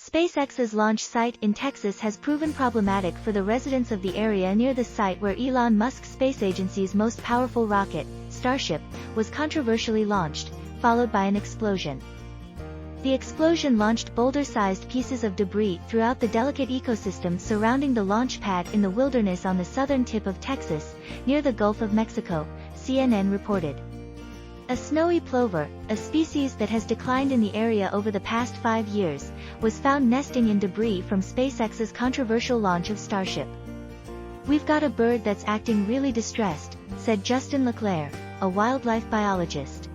SpaceX's launch site in Texas has proven problematic for the residents of the area near the site where Elon Musk's space agency's most powerful rocket, Starship, was controversially launched, followed by an explosion. The explosion launched boulder-sized pieces of debris throughout the delicate ecosystem surrounding the launch pad in the wilderness on the southern tip of Texas, near the Gulf of Mexico, CNN reported. A snowy plover, a species that has declined in the area over the past 5 years, was found nesting in debris from SpaceX's controversial launch of Starship. "We've got a bird that's acting really distressed," said Justin LeClaire, a wildlife biologist.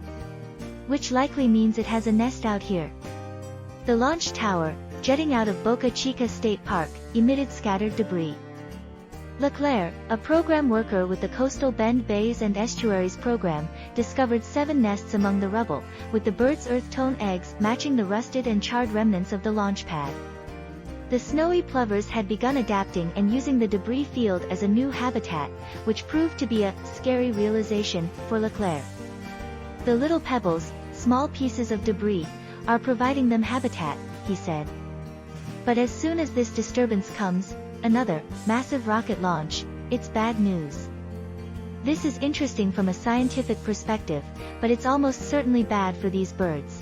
"Which likely means it has a nest out here." The launch tower, jutting out of Boca Chica State Park, emitted scattered debris. LeClaire, a program worker with the Coastal Bend Bays and Estuaries program, discovered 7 nests among the rubble, with the birds' earth tone eggs matching the rusted and charred remnants of the launch pad. The snowy plovers had begun adapting and using the debris field as a new habitat, which proved to be a scary realization for LeClaire. "The little pebbles, small pieces of debris, are providing them habitat," he said. "But as soon as this disturbance comes, another massive rocket launch, it's bad news. This is interesting from a scientific perspective, but it's almost certainly bad for these birds."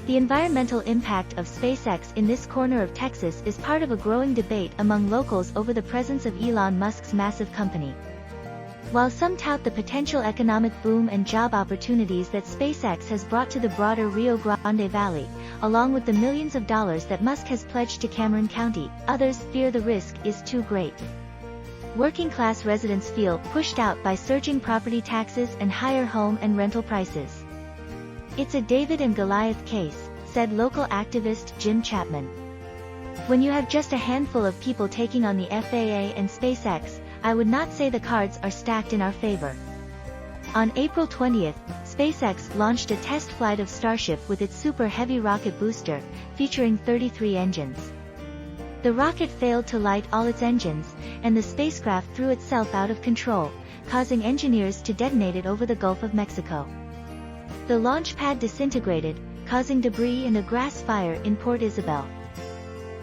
The environmental impact of SpaceX in this corner of Texas is part of a growing debate among locals over the presence of Elon Musk's massive company. While some tout the potential economic boom and job opportunities that SpaceX has brought to the broader Rio Grande Valley, along with the millions of dollars that Musk has pledged to Cameron County, others fear the risk is too great. Working-class residents feel pushed out by surging property taxes and higher home and rental prices. "It's a David and Goliath case," said local activist Jim Chapman. "When you have just a handful of people taking on the FAA and SpaceX, I would not say the cards are stacked in our favor." On April 20, SpaceX launched a test flight of Starship with its Super Heavy rocket booster, featuring 33 engines. The rocket failed to light all its engines, and the spacecraft threw itself out of control, causing engineers to detonate it over the Gulf of Mexico. The launch pad disintegrated, causing debris and a grass fire in Port Isabel.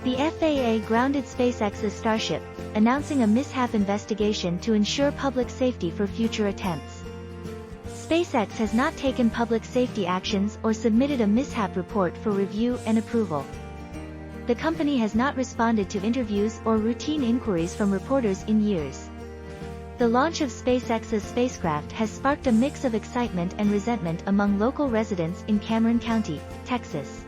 The FAA grounded SpaceX's Starship, announcing a mishap investigation to ensure public safety for future attempts. SpaceX has not taken public safety actions or submitted a mishap report for review and approval. The company has not responded to interviews or routine inquiries from reporters in years. The launch of SpaceX's spacecraft has sparked a mix of excitement and resentment among local residents in Cameron County, Texas.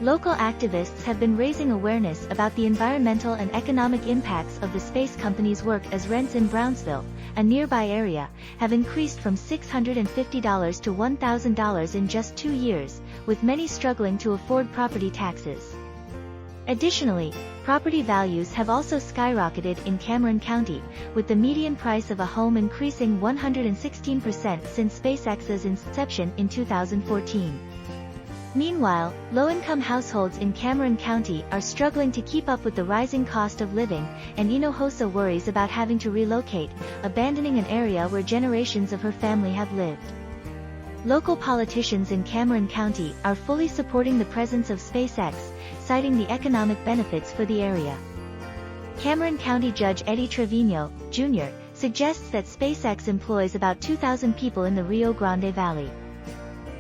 Local activists have been raising awareness about the environmental and economic impacts of the space company's work, as rents in Brownsville, a nearby area, have increased from $650 to $1,000 in just 2 years, with many struggling to afford property taxes. Additionally, property values have also skyrocketed in Cameron County, with the median price of a home increasing 116% since SpaceX's inception in 2014. Meanwhile, low-income households in Cameron County are struggling to keep up with the rising cost of living, and Hinojosa worries about having to relocate, abandoning an area where generations of her family have lived. Local politicians in Cameron County are fully supporting the presence of SpaceX, citing the economic benefits for the area. Cameron County Judge Eddie Trevino, Jr., suggests that SpaceX employs about 2,000 people in the Rio Grande Valley.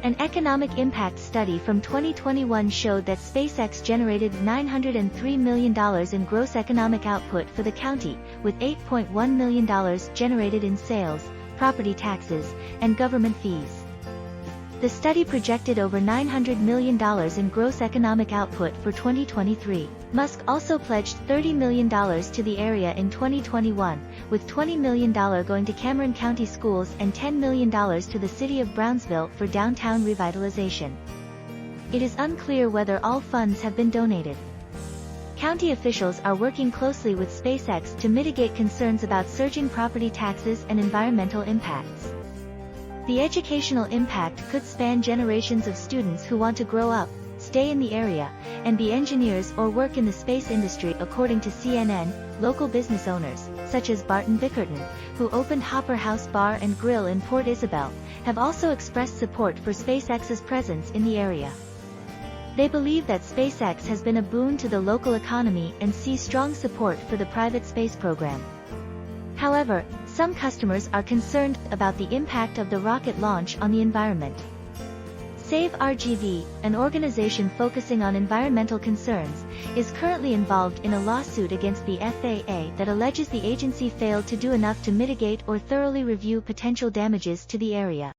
An economic impact study from 2021 showed that SpaceX generated $903 million in gross economic output for the county, with $8.1 million generated in sales, property taxes, and government fees. The study projected over $900 million in gross economic output for 2023. Musk also pledged $30 million to the area in 2021, with $20 million going to Cameron County schools and $10 million to the city of Brownsville for downtown revitalization. It is unclear whether all funds have been donated. County officials are working closely with SpaceX to mitigate concerns about surging property taxes and environmental impacts. The educational impact could span generations of students who want to grow up, stay in the area, and be engineers or work in the space industry, according to CNN. Local business owners, such as Barton Bickerton, who opened Hopper House Bar and Grill in Port Isabel, have also expressed support for SpaceX's presence in the area. They believe that SpaceX has been a boon to the local economy and see strong support for the private space program. However, some customers are concerned about the impact of the rocket launch on the environment. Save RGV, an organization focusing on environmental concerns, is currently involved in a lawsuit against the FAA that alleges the agency failed to do enough to mitigate or thoroughly review potential damages to the area.